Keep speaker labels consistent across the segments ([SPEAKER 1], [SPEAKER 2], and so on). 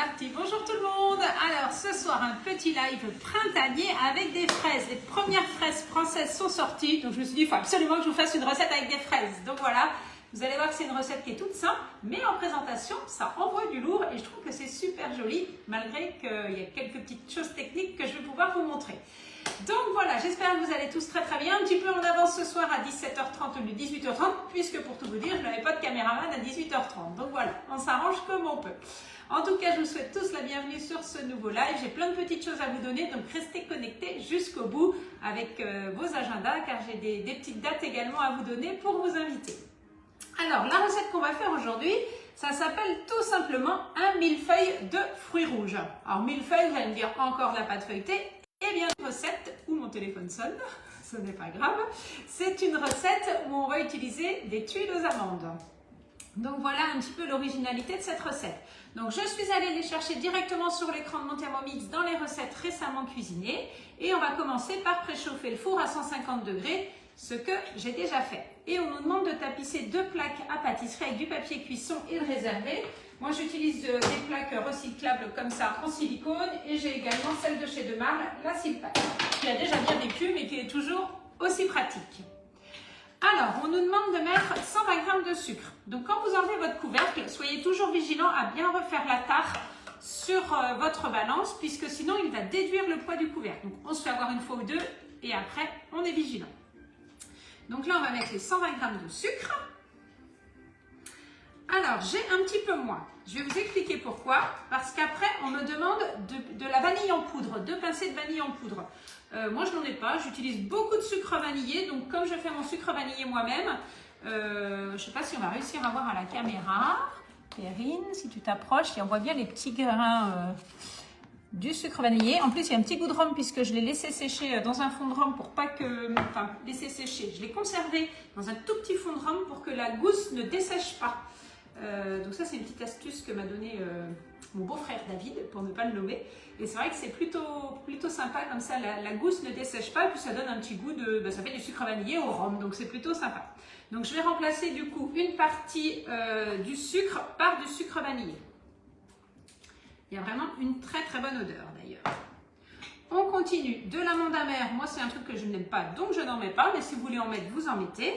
[SPEAKER 1] parti. Bonjour tout le monde. Alors ce soir un petit live printanier avec des fraises. Les premières fraises françaises sont sorties. Donc je me suis dit il faut absolument que je vous fasse une recette avec des fraises. Donc voilà, vous allez voir que c'est une recette qui est toute simple. Mais en présentation ça envoie du lourd et je trouve que c'est super joli. Malgré qu'il y a quelques petites choses techniques que je vais pouvoir vous montrer. Donc voilà, j'espère que vous allez tous très très bien. Un petit peu en avance ce soir à 17h30 ou 18h30, puisque pour tout vous dire, je n'avais pas de caméraman à 18h30. Donc voilà, on s'arrange comme on peut. En tout cas, je vous souhaite tous la bienvenue sur ce nouveau live. J'ai plein de petites choses à vous donner, donc restez connectés jusqu'au bout avec vos agendas, car j'ai des petites dates également à vous donner pour vous inviter. Alors, la recette qu'on va faire aujourd'hui, ça s'appelle tout simplement un millefeuille de fruits rouges. Alors, millefeuille, vous allez me dire encore la pâte feuilletée. Eh bien, une recette où mon téléphone sonne, ce n'est pas grave, c'est une recette où on va utiliser des tuiles aux amandes. Donc voilà un petit peu l'originalité de cette recette. Donc je suis allée les chercher directement sur l'écran de mon Thermomix dans les recettes récemment cuisinées et on va commencer par préchauffer le four à 150 degrés, ce que j'ai déjà fait. Et on nous demande de tapisser 2 plaques à pâtisserie avec du papier cuisson et le réserver. Moi j'utilise des plaques recyclables comme ça en silicone et j'ai également celle de chez Demarle, la Silpac, qui a déjà bien vécu mais qui est toujours aussi pratique. Alors, on nous demande de mettre 120 g de sucre. Donc quand vous enlevez votre couvercle, soyez toujours vigilant à bien refaire la tare sur votre balance puisque sinon il va déduire le poids du couvercle. Donc on se fait avoir une fois ou deux et après on est vigilant. Donc là on va mettre les 120 g de sucre. Alors, j'ai un petit peu moins. Je vais vous expliquer pourquoi. Parce qu'après, on me demande de la vanille en poudre, 2 pincées de vanille en poudre. Moi, je n'en ai pas. J'utilise beaucoup de sucre vanillé. Donc, comme je fais mon sucre vanillé moi-même, je ne sais pas si on va réussir à voir à la caméra. Perrine, si tu t'approches, on voit bien les petits grains du sucre vanillé. En plus, il y a un petit goût de rhum puisque je l'ai laissé sécher dans un fond de rhum pour pas que... Enfin, laisser sécher. Je l'ai conservé dans un tout petit fond de rhum pour que la gousse ne dessèche pas. Donc ça c'est une petite astuce que m'a donné mon beau-frère David pour ne pas le nommer et c'est vrai que c'est plutôt sympa comme ça, la gousse ne dessèche pas et puis ça donne un petit goût de, ça fait du sucre vanillé au rhum donc c'est plutôt sympa. Donc je vais remplacer du coup une partie du sucre par du sucre vanillé. Il y a vraiment une très très bonne odeur d'ailleurs. On continue, de l'amande amère, moi c'est un truc que je n'aime pas donc je n'en mets pas mais si vous voulez en mettre vous en mettez.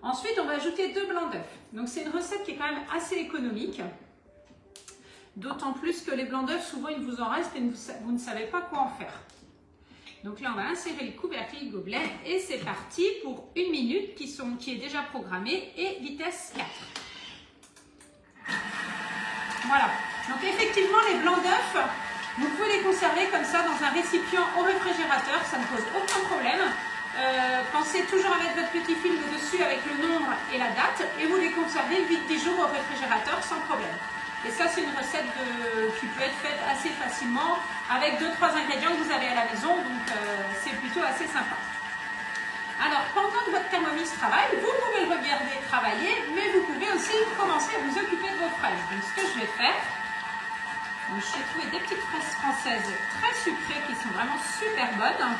[SPEAKER 1] Ensuite, on va ajouter 2 blancs d'œufs. Donc, c'est une recette qui est quand même assez économique. D'autant plus que les blancs d'œufs, souvent, il vous en reste et vous ne savez pas quoi en faire. Donc là, on va insérer le couvercle et le gobelet. Et c'est parti pour 1 minute qui est déjà programmée et vitesse 4. Voilà. Donc, effectivement, les blancs d'œufs, vous pouvez les conserver comme ça dans un récipient au réfrigérateur. Ça ne pose aucun problème. Pensez toujours à mettre votre petit film dessus avec le nombre et la date et vous les conservez 8-10 jours au réfrigérateur sans problème. Et ça c'est une recette qui peut être faite assez facilement avec 2-3 ingrédients que vous avez à la maison, donc c'est plutôt assez sympa. Alors pendant que votre Thermomix travaille, vous pouvez le regarder travailler, mais vous pouvez aussi commencer à vous occuper de vos fraises. Donc ce que je vais faire, j'ai trouvé des petites fraises françaises très sucrées qui sont vraiment super bonnes.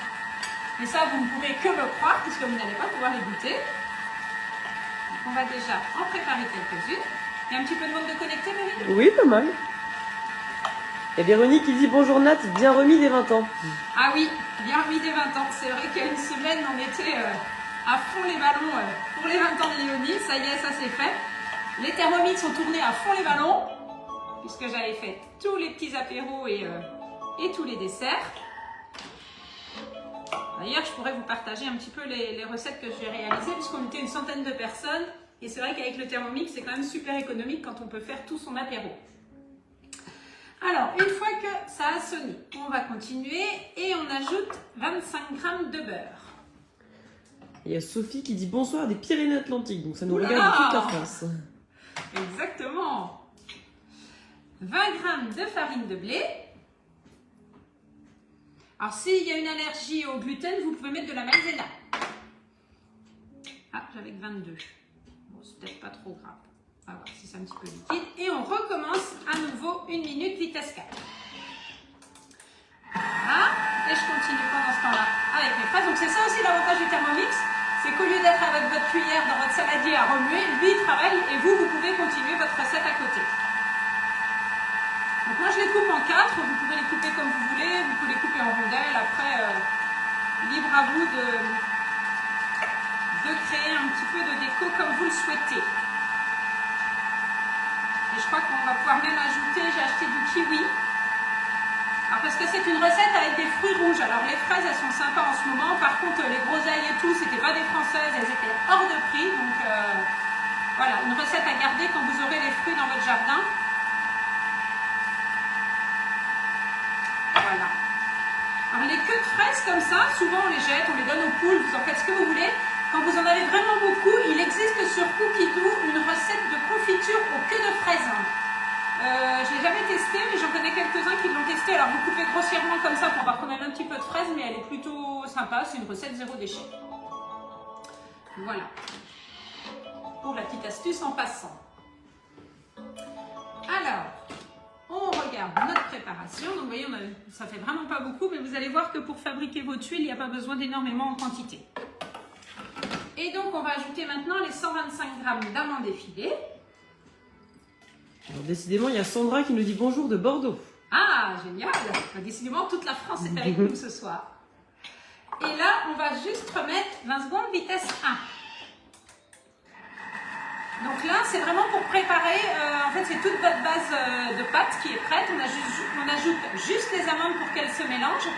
[SPEAKER 1] Et ça, vous ne pourrez que me croire, puisque vous n'allez pas pouvoir les goûter. Donc, on va déjà en préparer quelques-unes. Il y a un petit peu de monde de connecté, Véronique ?
[SPEAKER 2] Oui, pas mal. Et Véronique qui dit bonjour Nat, bien remis des 20 ans.
[SPEAKER 1] Ah oui, bien remis des 20 ans. C'est vrai qu'il y a une semaine, on était à fond les ballons pour les 20 ans de Léonie. Ça y est, ça c'est fait. Les Thermomix ont tourné à fond les ballons, puisque j'avais fait tous les petits apéros et tous les desserts. D'ailleurs, je pourrais vous partager un petit peu les recettes que j'ai réalisées puisqu'on était une centaine de personnes et c'est vrai qu'avec le Thermomix, c'est quand même super économique quand on peut faire tout son apéro. Alors, une fois que ça a sonné, on va continuer et on ajoute 25 g de beurre.
[SPEAKER 2] Il y a Sophie qui dit bonsoir des Pyrénées-Atlantiques, donc ça nous regarde toute la France.
[SPEAKER 1] Exactement. 20 g de farine de blé. Alors, s'il y a une allergie au gluten, vous pouvez mettre de la maïzena. Ah, j'avais que 22. Bon, c'est peut-être pas trop grave. On va voir si c'est un petit peu liquide. Et on recommence à nouveau 1 minute, vitesse 4. Voilà. Et je continue pendant ce temps-là avec mes fraises. Donc, c'est ça aussi l'avantage du Thermomix. C'est qu'au lieu d'être avec votre cuillère dans votre saladier à remuer, lui, il travaille et vous pouvez continuer votre recette à côté. Donc moi je les coupe en 4, vous pouvez les couper comme vous voulez, vous pouvez les couper en rondelles, après libre à vous de créer un petit peu de déco comme vous le souhaitez. Et je crois qu'on va pouvoir même ajouter, j'ai acheté du kiwi. Alors parce que c'est une recette avec des fruits rouges. Alors les fraises elles sont sympas en ce moment, par contre les groseilles et tout, c'était pas des françaises, elles étaient hors de prix. Donc voilà, une recette à garder quand vous aurez les fruits dans votre jardin. Voilà. Alors les queues de fraises comme ça, souvent on les jette, on les donne aux poules, vous en faites ce que vous voulez. Quand vous en avez vraiment beaucoup, il existe sur Cookidoo une recette de confiture aux queues de fraises. Je ne l'ai jamais testé, mais j'en connais quelques-uns qui l'ont testé. Alors vous coupez grossièrement comme ça pour avoir quand même un petit peu de fraises, mais elle est plutôt sympa. C'est une recette zéro déchet. Voilà. Pour la petite astuce en passant. Alors, on regarde notre préparation. Donc vous voyez, ça fait vraiment pas beaucoup, mais vous allez voir que pour fabriquer vos tuiles, il n'y a pas besoin d'énormément en quantité. Et donc, on va ajouter maintenant les 125 g d'amandes effilées.
[SPEAKER 2] Alors, décidément, il y a Sandra qui nous dit bonjour de Bordeaux.
[SPEAKER 1] Ah, génial! Décidément, toute la France est avec nous ce soir. Et là, on va juste remettre 20 secondes vitesse 1. Donc là, c'est vraiment pour préparer, en fait, c'est toute votre base de pâte qui est prête. On ajoute juste les amandes pour qu'elles se mélangent.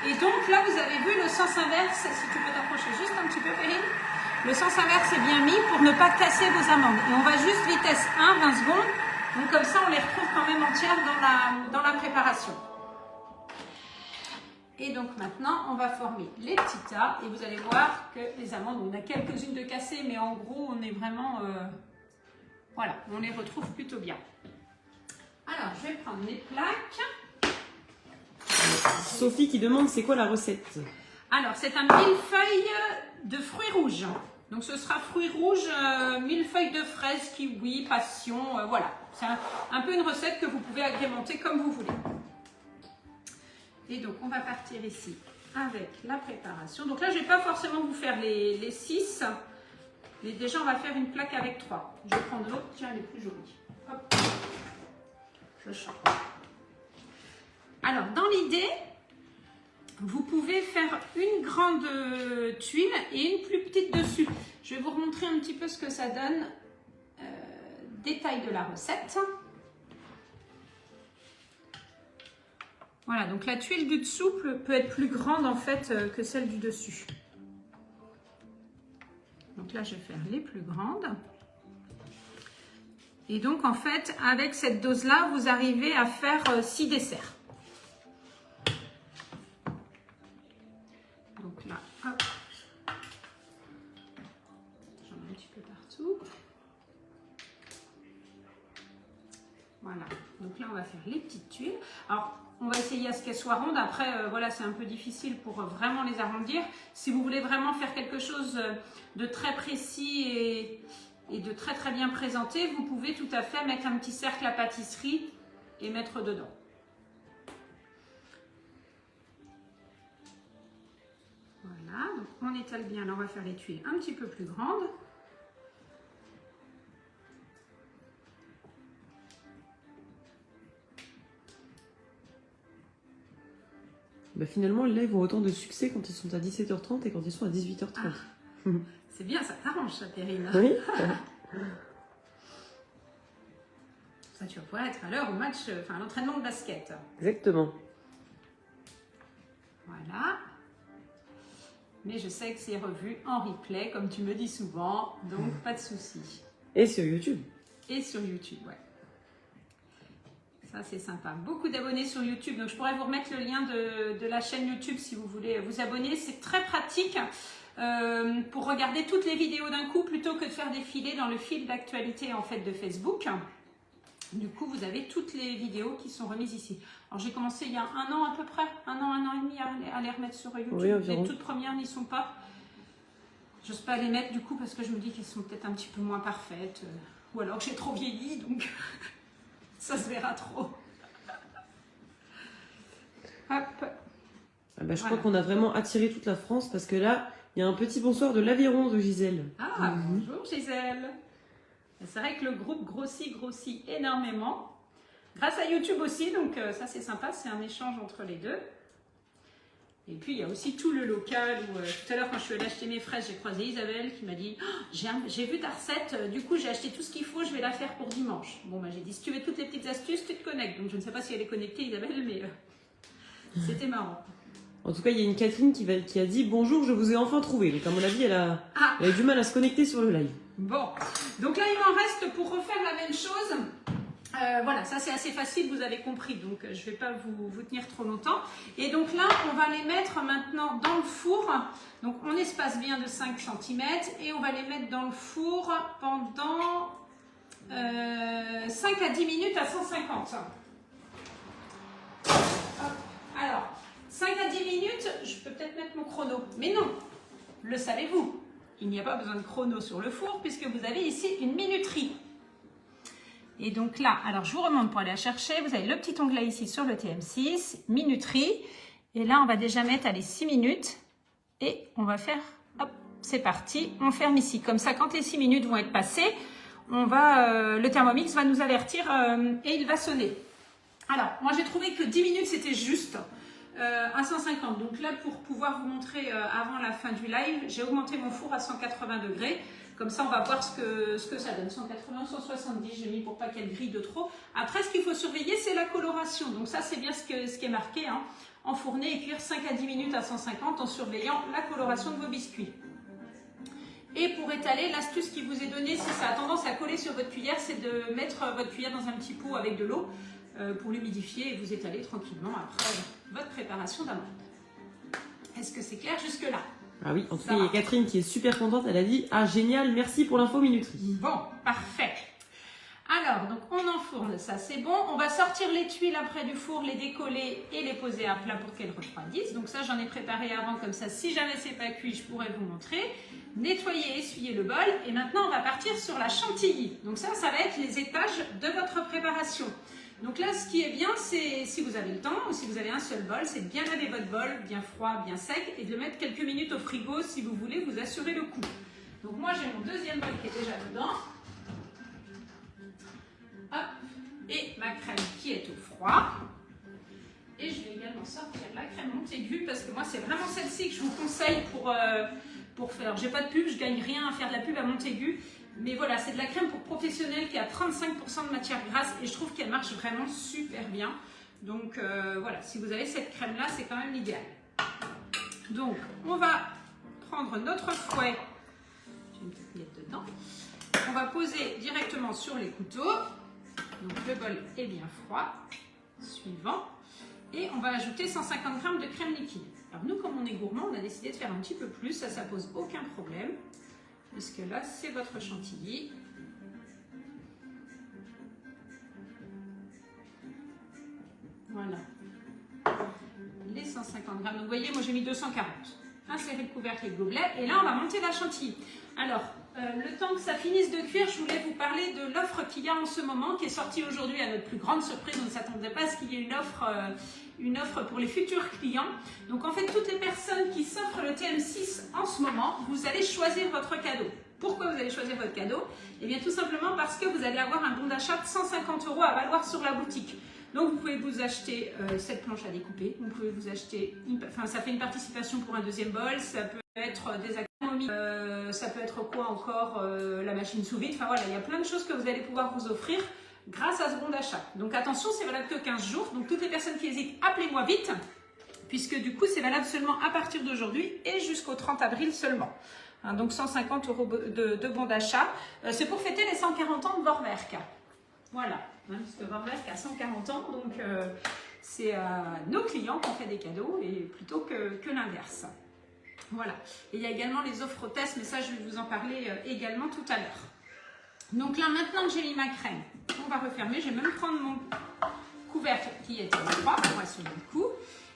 [SPEAKER 1] Et donc là, vous avez vu le sens inverse, si tu peux t'approcher juste un petit peu, Péline. Le sens inverse est bien mis pour ne pas casser vos amandes. Et on va juste vitesse 1, 20 secondes. Donc comme ça, on les retrouve quand même entières dans la préparation. Et donc maintenant, on va former les petits tas. Et vous allez voir que les amandes, on a quelques-unes de cassées, mais en gros, on est vraiment... voilà, on les retrouve plutôt bien. Alors, je vais prendre mes plaques.
[SPEAKER 2] Sophie qui demande c'est quoi la recette?
[SPEAKER 1] Alors, c'est un millefeuille de fruits rouges. Donc, ce sera fruits rouges, millefeuille de fraises, kiwi, passion, voilà. C'est un peu une recette que vous pouvez agrémenter comme vous voulez. Et donc, on va partir ici avec la préparation. Donc là, je ne vais pas forcément vous faire les 6. Mais déjà, on va faire une plaque avec 3. Je vais prendre l'autre. Tiens, elle est plus jolie. Hop. Je change. Alors, dans l'idée, vous pouvez faire une grande tuile et une plus petite dessus. Je vais vous remontrer un petit peu ce que ça donne. Détail de la recette. Voilà, donc la tuile du dessous peut être plus grande en fait que celle du dessus. Donc là, je vais faire les plus grandes. Et donc, en fait, avec cette dose-là, vous arrivez à faire 6 desserts. Donc là, hop. J'en mets un petit peu partout. Voilà. Donc là, on va faire les petites tuiles. Alors, on va essayer à ce qu'elles soient rondes. Après, voilà, c'est un peu difficile pour vraiment les arrondir. Si vous voulez vraiment faire quelque chose de très précis et de très très bien présenté, vous pouvez tout à fait mettre un petit cercle à pâtisserie et mettre dedans. Voilà, donc on étale bien. Là, on va faire les tuiles un petit peu plus grandes.
[SPEAKER 2] Bah finalement, les lives ont autant de succès quand ils sont à 17h30 et quand ils sont à 18h30.
[SPEAKER 1] Ah, c'est bien, ça t'arrange, ça, Perrine.
[SPEAKER 2] Oui.
[SPEAKER 1] Ça, tu vas pouvoir être à l'heure au match, enfin à l'entraînement de basket.
[SPEAKER 2] Exactement.
[SPEAKER 1] Voilà. Mais je sais que c'est revu en replay, comme tu me dis souvent, donc pas de souci.
[SPEAKER 2] Et sur YouTube.
[SPEAKER 1] Et sur YouTube, ouais. Ça, c'est sympa. Beaucoup d'abonnés sur YouTube. Donc, je pourrais vous remettre le lien de la chaîne YouTube si vous voulez vous abonner. C'est très pratique pour regarder toutes les vidéos d'un coup plutôt que de faire défiler dans le fil d'actualité en fait de Facebook. Du coup, vous avez toutes les vidéos qui sont remises ici. Alors, j'ai commencé il y a 1 an à peu près, un an et demi à les remettre sur YouTube.
[SPEAKER 2] Oui,
[SPEAKER 1] les toutes premières n'y sont pas. J'ose pas les mettre du coup parce que je me dis qu'elles sont peut-être un petit peu moins parfaites. Ou alors que j'ai trop vieilli, donc ça se verra trop. Hop.
[SPEAKER 2] Ah bah, je crois qu'on a vraiment attiré toute la France parce que là, il y a un petit bonsoir de l'Aveyron de Gisèle.
[SPEAKER 1] Ah, bonjour Gisèle. C'est vrai que le groupe grossit énormément. grâce à YouTube aussi, donc ça c'est sympa, c'est un échange entre les deux. Et puis il y a aussi tout le local où tout à l'heure quand je suis allée acheter mes fraises, j'ai croisé Isabelle qui m'a dit oh, j'ai vu ta recette, du coup j'ai acheté tout ce qu'il faut, je vais la faire pour dimanche. Bon bah j'ai dit si tu veux toutes les petites astuces, tu te connectes. Donc je ne sais pas si elle est connectée Isabelle, mais c'était marrant.
[SPEAKER 2] En tout cas, il y a une Catherine qui a dit bonjour, je vous ai enfin trouvé. Donc à mon avis, elle a eu du mal à se connecter sur le live.
[SPEAKER 1] Bon, donc là il m'en reste pour refaire la même chose. Voilà, ça c'est assez facile, vous avez compris, donc je ne vais pas vous tenir trop longtemps. Et donc là, on va les mettre maintenant dans le four. Donc on espace bien de 5 cm et on va les mettre dans le four pendant 5 à 10 minutes à 150. Hop. Alors, 5 à 10 minutes, je peux peut-être mettre mon chrono. Mais non, le savez-vous, il n'y a pas besoin de chrono sur le four puisque vous avez ici une minuterie. Et donc là, alors je vous remonte pour aller la chercher. Vous avez le petit onglet ici sur le TM6, minuterie. Et là, on va déjà mettre, allez, 6 minutes. Et on va faire, hop, c'est parti. On ferme ici. Comme ça, quand les 6 minutes vont être passées, le Thermomix va nous avertir et il va sonner. Alors, moi j'ai trouvé que 10 minutes c'était juste à 150. Donc là, pour pouvoir vous montrer avant la fin du live, j'ai augmenté mon four à 180 degrés. Comme ça, on va voir ce que ça donne. 180, 170, j'ai mis pour pas qu'elle grille de trop. Après, ce qu'il faut surveiller, c'est la coloration. Donc ça, c'est bien ce qui est marqué. Hein. Enfourner et cuire 5 à 10 minutes à 150 en surveillant la coloration de vos biscuits. Et pour étaler, l'astuce qui vous est donnée, si ça a tendance à coller sur votre cuillère, c'est de mettre votre cuillère dans un petit pot avec de l'eau pour l'humidifier et vous étaler tranquillement après votre préparation d'amande. Est-ce que c'est clair jusque-là?
[SPEAKER 2] Ah oui, en tout cas, il y a Catherine qui est super contente. Elle a dit « Ah, génial, merci pour l'info minuterie. »
[SPEAKER 1] Bon, parfait. Alors, donc on enfourne, ça c'est bon. On va sortir les tuiles après du four, les décoller et les poser à plat pour qu'elles refroidissent. Donc ça, j'en ai préparé avant, comme ça, si jamais c'est pas cuit, je pourrais vous montrer. Nettoyer, essuyer le bol. Et maintenant, on va partir sur la chantilly. Donc ça va être les étages de votre préparation. Donc là, ce qui est bien, c'est si vous avez le temps ou si vous avez un seul bol, c'est de bien laver votre bol, bien froid, bien sec, et de le mettre quelques minutes au frigo si vous voulez vous assurer le coup. Donc moi, j'ai mon deuxième bol qui est déjà dedans. Hop. Et ma crème qui est au froid. Et je vais également sortir la crème Montaigu parce que moi, c'est vraiment celle-ci que je vous conseille pour faire. J'ai pas de pub, je gagne rien à faire de la pub à Montaigu. Mais voilà, c'est de la crème pour professionnels qui a 35% de matière grasse et je trouve qu'elle marche vraiment super bien. Donc voilà, si vous avez cette crème-là, c'est quand même l'idéal. Donc, on va prendre notre fouet. J'ai une petite miette dedans. On va poser directement sur les couteaux. Donc le bol est bien froid. Suivant. Et on va ajouter 150 g de crème liquide. Alors nous, comme on est gourmand, on a décidé de faire un petit peu plus. Ça pose aucun problème. Puisque là, c'est votre chantilly. Voilà. Les 150 g. Donc, vous voyez, moi, j'ai mis 240. Insérer le couvercle et le gobelet. Et là, on va monter la chantilly. Alors, le temps que ça finisse de cuire, je voulais vous parler de l'offre qu'il y a en ce moment, qui est sortie aujourd'hui à notre plus grande surprise. On ne s'attendait pas à ce qu'il y ait une offre pour les futurs clients. Donc en fait, toutes les personnes qui s'offrent le TM6 en ce moment, vous allez choisir votre cadeau. Pourquoi vous allez choisir votre cadeau? Eh bien tout simplement parce que vous allez avoir un bon d'achat de 150 € à valoir sur la boutique. Donc vous pouvez vous acheter cette planche à découper, vous pouvez vous acheter, ça fait une participation pour un deuxième bol, ça peut être des économies, ça peut être quoi encore, la machine sous vide, enfin voilà, il y a plein de choses que vous allez pouvoir vous offrir grâce à ce bon d'achat. Donc attention, c'est valable que 15 jours, donc toutes les personnes qui hésitent, appelez-moi vite, puisque du coup c'est valable seulement à partir d'aujourd'hui et jusqu'au 30 avril seulement. Hein, donc 150 € de bon d'achat, c'est pour fêter les 140 ans de Vorwerk. Voilà, hein, parce que Vorwerk a 140 ans, donc c'est à nos clients qu'on fait des cadeaux et plutôt que l'inverse. Voilà, et il y a également les offres test, mais ça je vais vous en parler également tout à l'heure. Donc là, maintenant que j'ai mis ma crème, on va refermer. Je vais même prendre mon couvercle qui est à froid pour assurer le coup.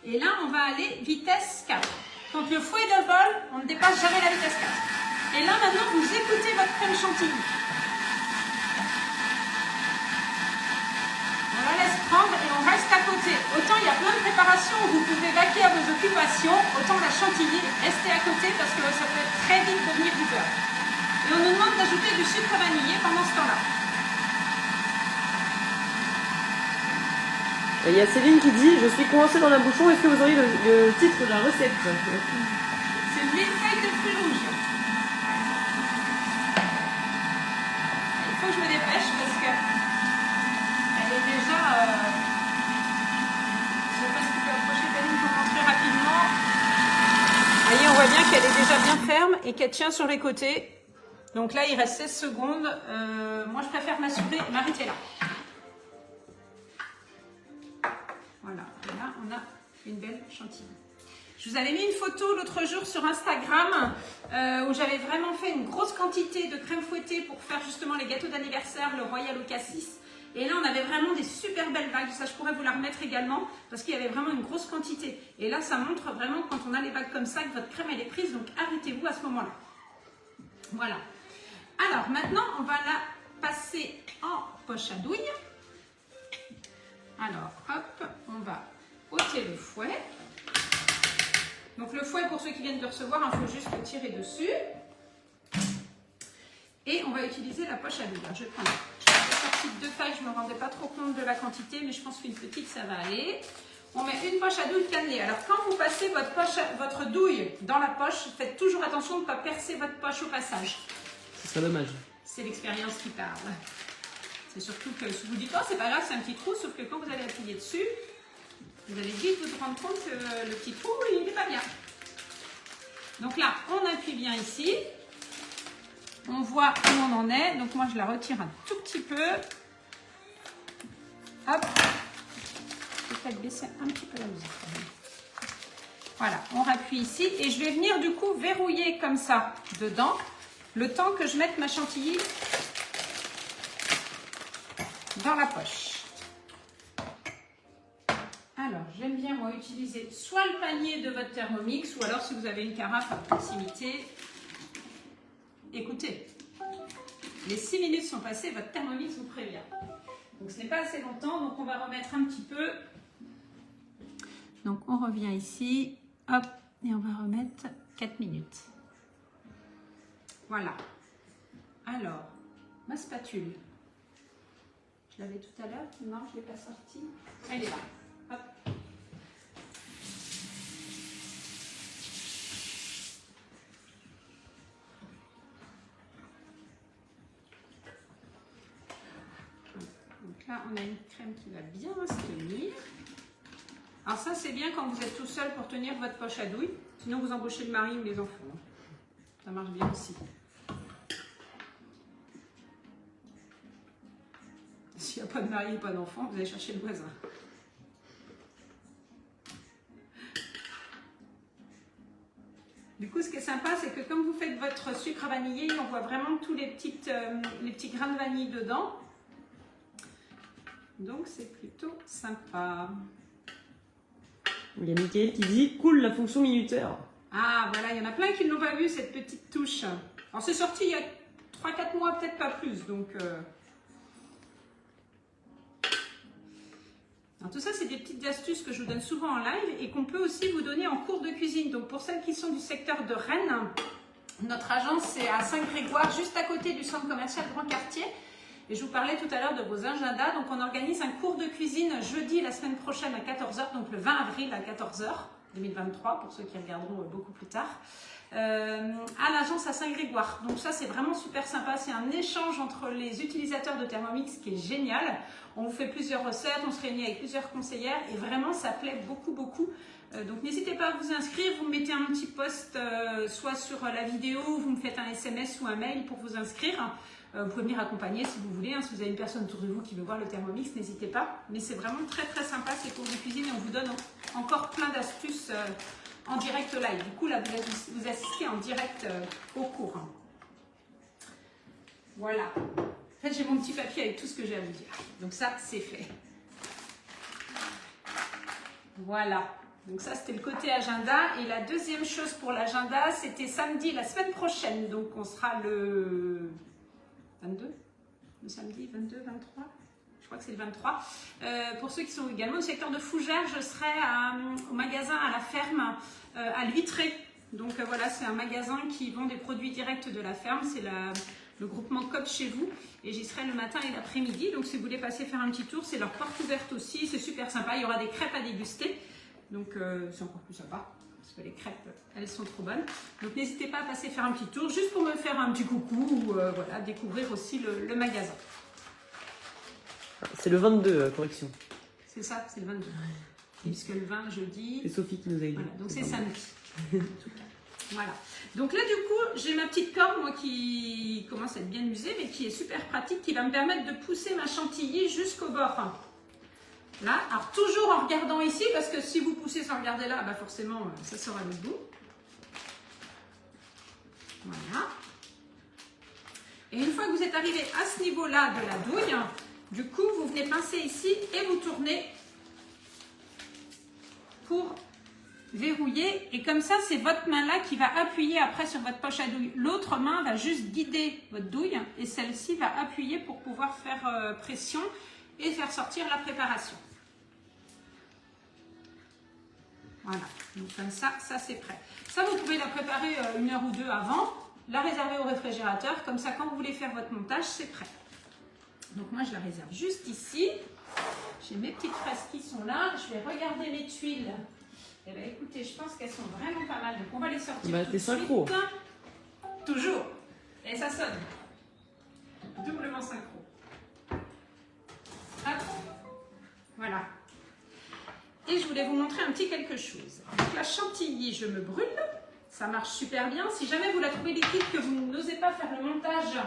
[SPEAKER 1] Et là, on va aller vitesse 4. Quand le fouet est de bol, on ne dépasse jamais la vitesse 4. Et là, maintenant, vous écoutez votre crème chantilly. On la laisse prendre et on reste à côté. Autant il y a plein de préparations où vous pouvez vaquer à vos occupations, autant la chantilly, restez à côté parce que ça peut être très vite devenir du beurre. Et on nous demande d'ajouter du sucre vanillé pendant ce temps-là.
[SPEAKER 2] Il y a Céline qui dit « Je suis coincée dans un bouchon, est-ce que vous auriez le titre de la recette ?»
[SPEAKER 1] C'est une millefeuille de fruits rouges. Il faut que je me dépêche parce que elle est déjà... Je ne sais pas si tu peux approcher Céline pour montrer rapidement. Vous voyez, on voit bien qu'elle est déjà bien ferme et qu'elle tient sur les côtés. Donc là, il reste 16 secondes. Moi, je préfère m'assurer. Marie, t'es là. Voilà, et là, on a une belle chantilly. Je vous avais mis une photo l'autre jour sur Instagram où j'avais vraiment fait une grosse quantité de crème fouettée pour faire justement les gâteaux d'anniversaire, le Royal au Cassis. Et là, on avait vraiment des super belles bagues. Ça, je pourrais vous la remettre également parce qu'il y avait vraiment une grosse quantité. Et là, ça montre vraiment quand on a les bagues comme ça que votre crème, elle est prise. Donc, arrêtez-vous à ce moment-là. Voilà. Alors, maintenant, on va la passer en poche à douille. Alors, hop, on va ôter le fouet. Donc, le fouet, pour ceux qui viennent de recevoir, il faut juste le tirer dessus. Et on va utiliser la poche à douille. Je vais prendre la sortie de 2 feuilles, je ne me rendais pas trop compte de la quantité, mais je pense qu'une petite, ça va aller. On met une poche à douille cannelée. Alors, quand vous passez votre douille dans la poche, faites toujours attention de ne pas percer votre poche au passage.
[SPEAKER 2] Ce serait dommage.
[SPEAKER 1] C'est l'expérience qui parle. C'est surtout que si vous dites, oh, c'est pas grave, c'est un petit trou, sauf que quand vous allez appuyer dessus, vous allez vite vous rendre compte que le petit trou, il n'est pas bien. Donc là, on appuie bien ici. On voit où on en est. Donc moi, je la retire un tout petit peu. Hop. Je vais peut-être baisser un petit peu la musique. Voilà, on rappuie ici. Et je vais venir du coup verrouiller comme ça dedans. Le temps que je mette ma chantilly dans la poche. Alors, j'aime bien moi utiliser soit le panier de votre Thermomix ou alors si vous avez une carafe à proximité. Écoutez, les 6 minutes sont passées, votre Thermomix vous prévient. Donc ce n'est pas assez longtemps, donc on va remettre un petit peu. Donc on revient ici, hop, et on va remettre 4 minutes. Voilà. Alors, ma spatule. Je l'avais tout à l'heure. Non, je ne l'ai pas sortie. Elle est là. Hop. Donc là, on a une crème qui va bien se tenir. Alors ça, c'est bien quand vous êtes tout seul pour tenir votre poche à douille. Sinon, vous embauchez le mari ou les enfants. Ça marche bien aussi. S'il n'y a pas de mari ou pas d'enfant, vous allez chercher le voisin. Du coup, ce qui est sympa, c'est que comme vous faites votre sucre vanillé, on voit vraiment tous les petits grains de vanille dedans. Donc, c'est plutôt sympa.
[SPEAKER 2] Il y a Mickaël qui dit « Cool, la fonction minuteur ».
[SPEAKER 1] Ah, voilà, il y en a plein qui ne l'ont pas vu, cette petite touche. Alors, c'est sorti il y a 3-4 mois, peut-être pas plus. Donc, alors, tout ça, c'est des petites astuces que je vous donne souvent en live et qu'on peut aussi vous donner en cours de cuisine. Donc, pour celles qui sont du secteur de Rennes, notre agence, c'est à Saint-Grégoire, juste à côté du centre commercial Grand Quartier. Et je vous parlais tout à l'heure de vos agendas. Donc, on organise un cours de cuisine jeudi la semaine prochaine à 14 h, donc le 20 avril à 14 h 2023, pour ceux qui regarderont beaucoup plus tard, à l'agence à Saint-Grégoire. Donc ça, c'est vraiment super sympa. C'est un échange entre les utilisateurs de Thermomix qui est génial. On vous fait plusieurs recettes, on se réunit avec plusieurs conseillères et vraiment, ça plaît beaucoup, beaucoup. Donc n'hésitez pas à vous inscrire. Vous mettez un petit post soit sur la vidéo, vous me faites un SMS ou un mail pour vous inscrire. Vous pouvez venir accompagner si vous voulez. Si vous avez une personne autour de vous qui veut voir le Thermomix, n'hésitez pas. Mais c'est vraiment très très sympa ces cours de cuisine et on vous donne encore plein d'astuces en direct live. Du coup, là, vous assistez en direct au cours. Voilà. En fait, j'ai mon petit papier avec tout ce que j'ai à vous dire. Donc ça, c'est fait. Voilà. Donc ça, c'était le côté agenda. Et la deuxième chose pour l'agenda, c'était samedi, la semaine prochaine. Donc on sera le 22, le samedi 22, 23. Je crois que c'est le 23. Pour ceux qui sont également au secteur de Fougères, je serai au magasin à la ferme à l'Huîtré. Donc voilà, c'est un magasin qui vend des produits directs de la ferme. C'est le groupement COP chez vous. Et j'y serai le matin et l'après-midi. Donc si vous voulez passer faire un petit tour, c'est leur porte ouverte aussi. C'est super sympa. Il y aura des crêpes à déguster. Donc c'est encore plus sympa. Parce que les crêpes, elles sont trop bonnes. Donc n'hésitez pas à passer faire un petit tour, juste pour me faire un petit coucou ou voilà, découvrir aussi le magasin.
[SPEAKER 2] C'est le 22, correction.
[SPEAKER 1] C'est ça, c'est le 22. Puisque le 20, jeudi...
[SPEAKER 2] C'est Sophie qui nous a dit.
[SPEAKER 1] Voilà, donc c'est samedi. En tout cas. Voilà. Donc là, du coup, j'ai ma petite corde, moi, qui commence à être bien usée, mais qui est super pratique, qui va me permettre de pousser ma chantilly jusqu'au bord. Là, alors toujours en regardant ici, parce que si vous poussez sans regarder là, bah forcément, ça sera le bout. Voilà. Et une fois que vous êtes arrivé à ce niveau-là de la douille, du coup, vous venez pincer ici et vous tournez pour verrouiller. Et comme ça, c'est votre main-là qui va appuyer après sur votre poche à douille. L'autre main va juste guider votre douille et celle-ci va appuyer pour pouvoir faire pression et faire sortir la préparation. Voilà, donc comme ça c'est prêt. Ça, vous pouvez la préparer 1 heure ou 2 avant, la réserver au réfrigérateur, comme ça quand vous voulez faire votre montage, c'est prêt. Donc moi je la réserve juste ici. J'ai mes petites fraises qui sont là, je vais regarder mes tuiles. Eh bien écoutez, je pense qu'elles sont vraiment pas mal, donc on va les sortir tout de
[SPEAKER 2] synchro.
[SPEAKER 1] suite. Toujours, et ça sonne. Doublement synchro. Hop. Voilà. Et je voulais vous montrer un petit quelque chose. Donc la chantilly, je me brûle. Ça marche super bien. Si jamais vous la trouvez liquide, que vous n'osez pas faire le montage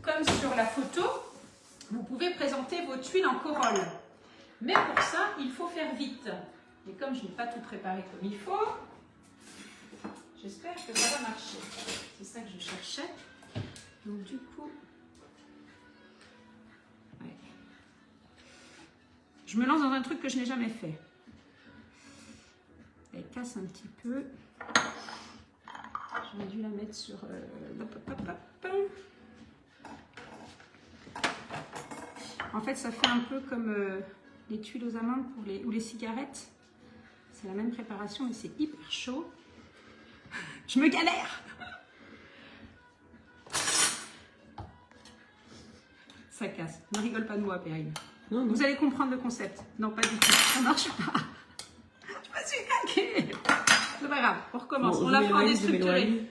[SPEAKER 1] comme sur la photo, vous pouvez présenter vos tuiles en corolle. Mais pour ça, il faut faire vite. Et comme je n'ai pas tout préparé comme il faut, j'espère que ça va marcher. C'est ça que je cherchais. Donc du coup... Ouais. Je me lance dans un truc que je n'ai jamais fait. Elle casse un petit peu. J'aurais dû la mettre sur... En fait, ça fait un peu comme les tuiles aux amandes ou les cigarettes. C'est la même préparation, mais c'est hyper chaud. Je me galère. Ça casse. Ne rigole pas de moi, Perrine.
[SPEAKER 2] Non, non.
[SPEAKER 1] Vous allez comprendre le concept. Non, pas du tout. Ça marche pas. Je me suis craquée. C'est pas grave, on recommence.
[SPEAKER 2] Bon,
[SPEAKER 1] on la fera en déstructuré.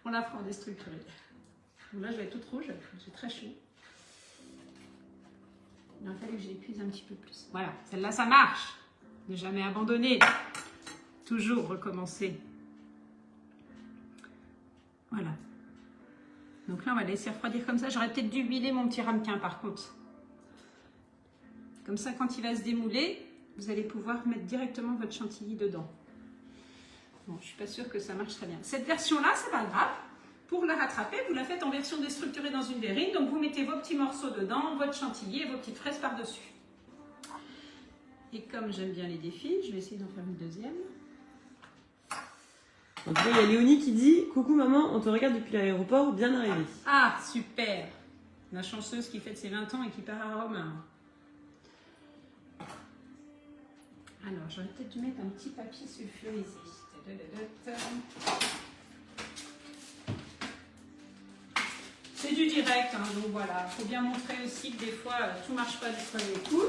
[SPEAKER 1] On la fera en déstructuré. Donc là, je vais être toute rouge. J'ai très chaud. Il a fallu que je l'épuise un petit peu plus. Voilà, celle-là, ça marche. Ne jamais abandonner. Toujours recommencer. Voilà. Donc là, on va laisser refroidir comme ça. J'aurais peut-être dû huiler mon petit ramequin, par contre. Comme ça, quand il va se démouler, vous allez pouvoir mettre directement votre chantilly dedans. Bon, je ne suis pas sûre que ça marche très bien. Cette version-là, c'est pas grave. Pour la rattraper, vous la faites en version déstructurée dans une verrine. Donc, vous mettez vos petits morceaux dedans, votre chantilly et vos petites fraises par-dessus. Et comme j'aime bien les défis, je vais essayer d'en faire une deuxième.
[SPEAKER 2] En tout cas, il y a Léonie qui dit « Coucou maman, on te regarde depuis l'aéroport, bien arrivé. »
[SPEAKER 1] Ah, super! La chanceuse qui fête ses 20 ans et qui part à Rome. Alors, j'aurais peut-être dû mettre un petit papier sulfurisé. C'est du direct, hein, donc voilà. Il faut bien montrer aussi que des fois, tout ne marche pas du premier coup.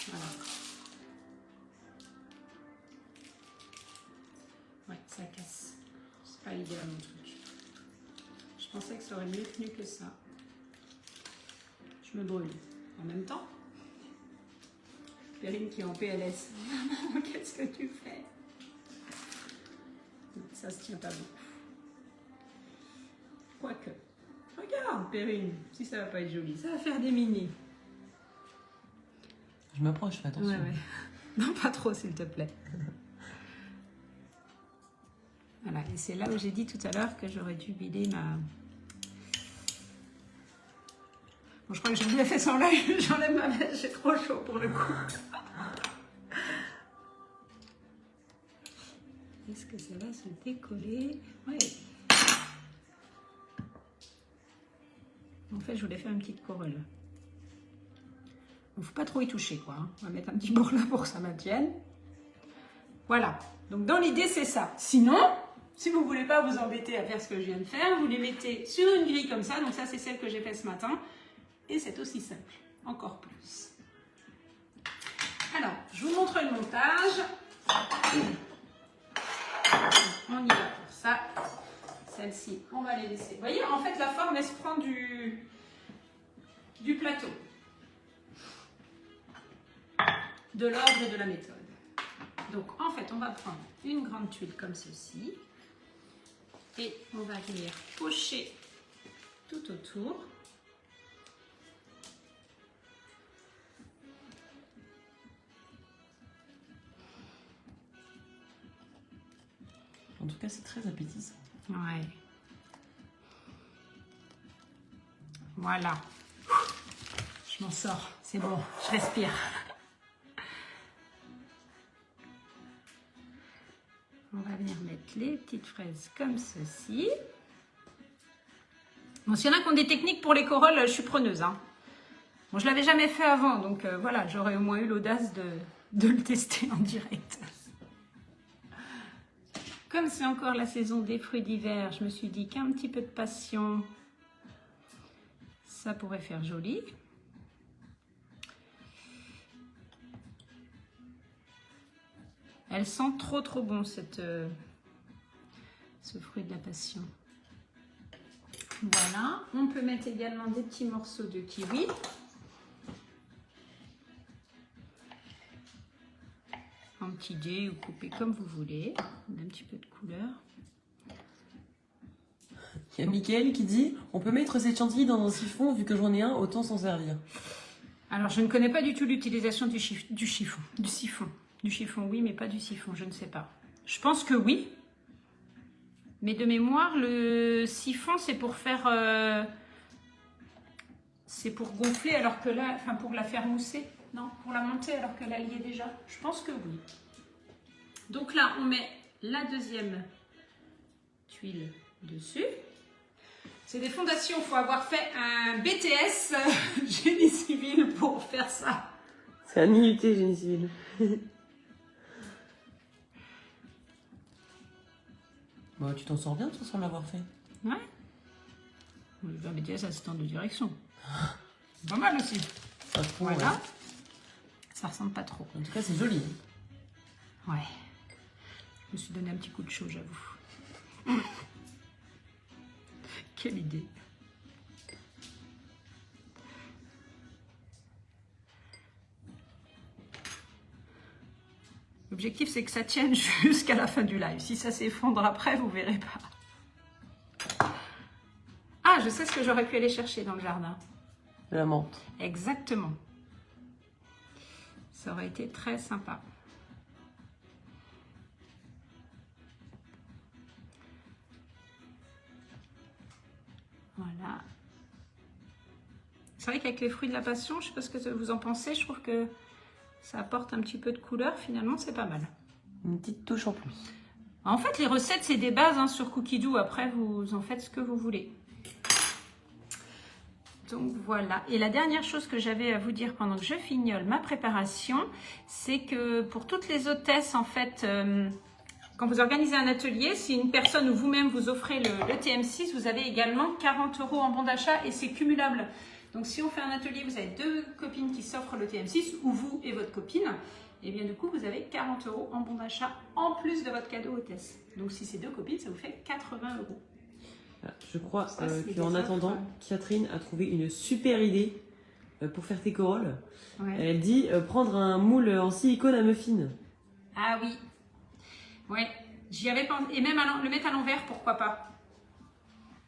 [SPEAKER 1] Voilà. Ouais, ça casse. C'est pas l'idéal mon truc. Je pensais que ça aurait mieux tenu que ça. Je me brûle. En même temps, Perrine qui est en PLS. Maman, qu'est-ce que tu fais? Ça se tient pas beaucoup. Quoique. Regarde, Perrine, si ça va pas être joli. Ça va faire des mini.
[SPEAKER 2] Je m'approche, fais attention.
[SPEAKER 1] Ouais, ouais. Non, pas trop, s'il te plaît. Voilà, et c'est là où j'ai dit tout à l'heure que j'aurais dû vider ma... Bon, je crois que j'ai bien fait sans l'œil, j'enlève ma veste, j'ai trop chaud pour le coup. Est-ce que ça va se décoller? Oui. En fait, je voulais faire une petite corolle. Il ne faut pas trop y toucher, quoi. Hein. On va mettre un petit bord là pour que ça maintienne. Voilà. Donc, dans l'idée, c'est ça. Sinon, si vous ne voulez pas vous embêter à faire ce que je viens de faire, vous les mettez sur une grille comme ça. Donc, ça, c'est celle que j'ai faite ce matin. Et c'est aussi simple. Encore plus. Alors, je vous montre le montage. On y va pour ça. Celle-ci, on va les laisser. Vous voyez, en fait, la forme, elle se prend du plateau. De l'ordre et de la méthode. Donc, en fait, on va prendre une grande tuile comme ceci. Et on va venir pocher tout autour.
[SPEAKER 2] En tout cas, c'est très appétissant.
[SPEAKER 1] Ouais. Voilà. Je m'en sors. C'est bon. Je respire. On va venir mettre les petites fraises comme ceci. Bon, s'il y en a qui ont des techniques pour les corolles, je suis preneuse. Hein. Bon, je ne l'avais jamais fait avant, donc voilà, j'aurais au moins eu l'audace de le tester en direct. Comme c'est encore la saison des fruits d'hiver, je me suis dit qu'un petit peu de passion, ça pourrait faire joli. Elle sent trop bon ce fruit de la passion. Voilà, on peut mettre également des petits morceaux de kiwi. En petit dé ou coupé comme vous voulez. Un petit peu de couleur.
[SPEAKER 2] Il y a Mickaël qui dit on peut mettre cette chantilly dans un siphon, vu que j'en ai un, autant s'en servir.
[SPEAKER 1] Alors, je ne connais pas du tout l'utilisation du siphon. Du chiffon, oui, mais pas du siphon, je ne sais pas. Je pense que oui. Mais de mémoire, le siphon, c'est pour faire... c'est pour gonfler, alors que là... Enfin, pour la faire mousser. Non, pour la monter, alors que là, elle y est déjà. Je pense que oui. Donc là, on met la deuxième tuile dessus. C'est des fondations, il faut avoir fait un BTS génie civil pour faire ça.
[SPEAKER 2] C'est un IUT génie civil. Bah, tu t'en sors bien, toi, sans l'avoir fait.
[SPEAKER 1] Ouais. Un BTS assistant de direction. Pas mal aussi.
[SPEAKER 2] Pas trop,
[SPEAKER 1] Voilà.
[SPEAKER 2] ouais.
[SPEAKER 1] Ça ressemble pas trop.
[SPEAKER 2] En tout cas, c'est joli.
[SPEAKER 1] Ouais. Je me suis donné un petit coup de chaud, j'avoue. Quelle idée. L'objectif, c'est que ça tienne jusqu'à la fin du live. Si ça s'effondre après, vous verrez pas. Ah, je sais ce que j'aurais pu aller chercher dans le jardin.
[SPEAKER 2] La menthe.
[SPEAKER 1] Exactement. Ça aurait été très sympa. Voilà. C'est vrai qu'avec les fruits de la passion, je ne sais pas ce que vous en pensez, je trouve que ça apporte un petit peu de couleur, finalement c'est pas mal.
[SPEAKER 2] Une petite touche en plus.
[SPEAKER 1] En fait, les recettes, c'est des bases hein, sur Cookie Dough, après vous en faites ce que vous voulez. Donc voilà, et la dernière chose que j'avais à vous dire pendant que je fignole ma préparation, c'est que pour toutes les hôtesses, en fait, quand vous organisez un atelier, si une personne ou vous-même vous offrez le TM6, vous avez également 40 € en bon d'achat et c'est cumulable. Donc si on fait un atelier, vous avez deux copines qui s'offrent le TM6, ou vous et votre copine, et bien du coup vous avez 40 € en bon d'achat en plus de votre cadeau hôtesse. Donc si c'est deux copines, ça vous fait 80 €.
[SPEAKER 2] Je crois qu'en attendant, Catherine a trouvé une super idée pour faire tes corolles.
[SPEAKER 1] Ouais.
[SPEAKER 2] Elle dit prendre un moule en silicone à muffins.
[SPEAKER 1] Ah oui, ouais, j'y avais pensé. Et même le mettre à l'envers, pourquoi pas.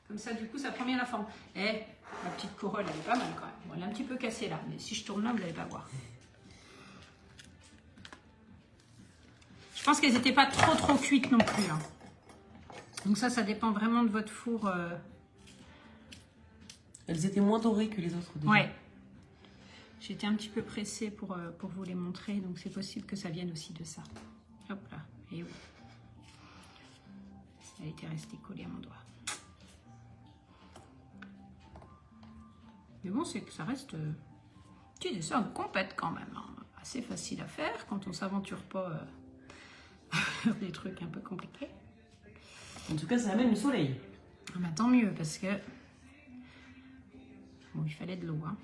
[SPEAKER 1] Comme ça, du coup, ça prend bien la forme. Eh, la petite corolle, elle est pas mal quand même. Bon, elle est un petit peu cassée là, mais si je tourne là, vous n'allez pas voir. Je pense qu'elles n'étaient pas trop cuites non plus. Hein. Donc ça dépend vraiment de votre four.
[SPEAKER 2] Elles étaient moins dorées que les autres déjà.
[SPEAKER 1] Ouais. J'étais un petit peu pressée pour vous les montrer, donc c'est possible que ça vienne aussi de ça. Hop là, et oui. Ça a été resté collé à mon doigt. Mais bon, c'est que ça reste Petit dessert de compète quand même, hein. Assez facile à faire quand on ne s'aventure pas faire des trucs un peu compliqués.
[SPEAKER 2] En tout cas, ça amène le soleil.
[SPEAKER 1] Ah bah, tant mieux parce que bon, il fallait de l'eau. Hein.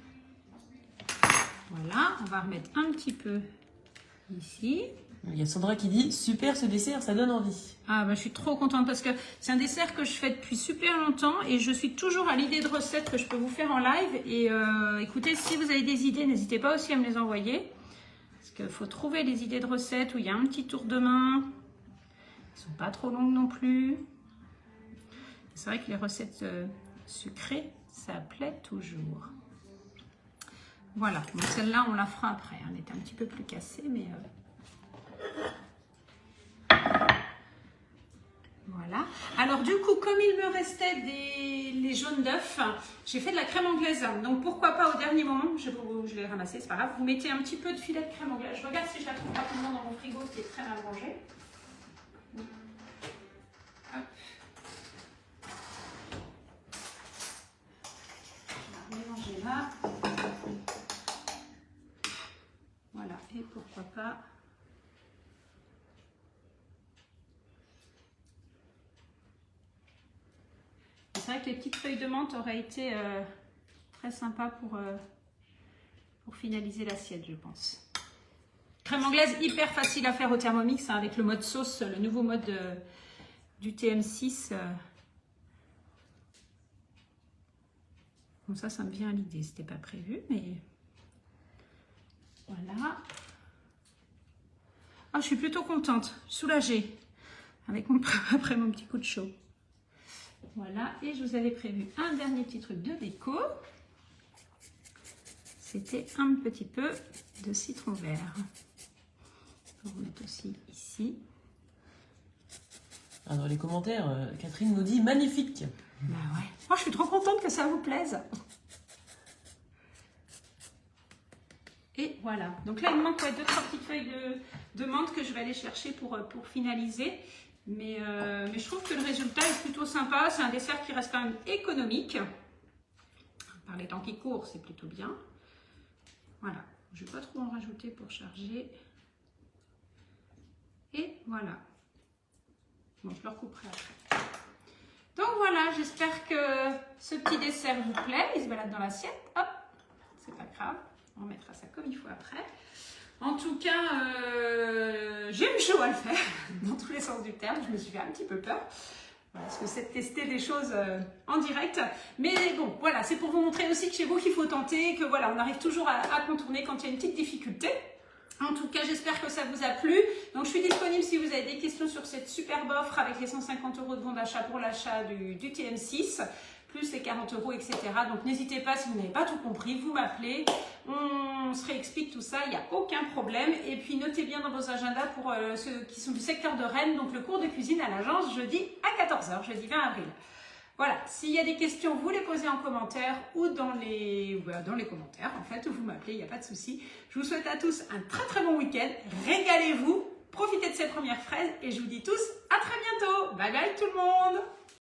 [SPEAKER 1] Voilà, on va remettre un petit peu ici.
[SPEAKER 2] Il y a Sandra qui dit super ce dessert, ça donne envie.
[SPEAKER 1] Ah bah, je suis trop contente parce que c'est un dessert que je fais depuis super longtemps et je suis toujours à l'idée de recettes que je peux vous faire en live. Et écoutez, si vous avez des idées, n'hésitez pas aussi à me les envoyer. Parce qu'il faut trouver les idées de recettes où il y a un petit tour de main. Elles ne sont pas trop longues non plus. C'est vrai que les recettes sucrées, ça plaît toujours. Voilà, donc celle-là, on la fera après. Elle est un petit peu plus cassée, mais... Voilà. Alors du coup, comme il me restait les jaunes d'œufs, j'ai fait de la crème anglaise. Donc pourquoi pas au dernier moment, je l'ai ramassé, c'est pas grave. Vous mettez un petit peu de filet de crème anglaise. Je regarde si je la trouve rapidement dans mon frigo qui est très mal rangé. Hop. Je vais la mélanger là. Voilà, et pourquoi pas... C'est vrai que les petites feuilles de menthe auraient été très sympas pour finaliser l'assiette, je pense. Crème anglaise hyper facile à faire au Thermomix hein, avec le mode sauce, le nouveau mode du TM6. Bon, ça me vient à l'idée, c'était pas prévu, mais voilà. Ah, je suis plutôt contente, soulagée après mon petit coup de chaud. Voilà, et je vous avais prévu un dernier petit truc de déco. C'était un petit peu de citron vert. On va mettre aussi ici.
[SPEAKER 2] Ah, dans les commentaires, Catherine nous dit magnifique.
[SPEAKER 1] Bah ouais. Moi, je suis trop contente que ça vous plaise. Et voilà. Donc là, il me manque 2-3 petites feuilles de menthe que je vais aller chercher pour finaliser. Mais je trouve que le résultat est plutôt sympa. C'est un dessert qui reste quand même économique. Par les temps qui courent, c'est plutôt bien. Voilà. Je ne vais pas trop en rajouter pour charger. Et voilà. Bon, je le recouperai après. Donc voilà, j'espère que ce petit dessert vous plaît. Il se balade dans l'assiette. Hop, c'est pas grave. On remettra ça comme il faut après. En tout cas, j'ai eu chaud à le faire, dans tous les sens du terme. Je me suis fait un petit peu peur. Voilà, parce que c'est de tester des choses en direct. Mais bon, voilà, c'est pour vous montrer aussi que chez vous, qu'il faut tenter, que voilà, on arrive toujours à contourner quand il y a une petite difficulté. En tout cas, j'espère que ça vous a plu. Donc, je suis disponible si vous avez des questions sur cette superbe offre avec les 150 € de bon d'achat pour l'achat du TM6, plus les 40 €, etc. Donc, n'hésitez pas, si vous n'avez pas tout compris, vous m'appelez. On se réexplique tout ça, il n'y a aucun problème. Et puis, notez bien dans vos agendas pour ceux qui sont du secteur de Rennes, donc le cours de cuisine à l'agence, jeudi à 14 h, jeudi 20 avril. Voilà, s'il y a des questions, vous les posez en commentaire ou dans les commentaires, en fait, vous m'appelez, il n'y a pas de souci. Je vous souhaite à tous un très très bon week-end, régalez-vous, profitez de ces premières fraises et je vous dis tous à très bientôt. Bye bye tout le monde.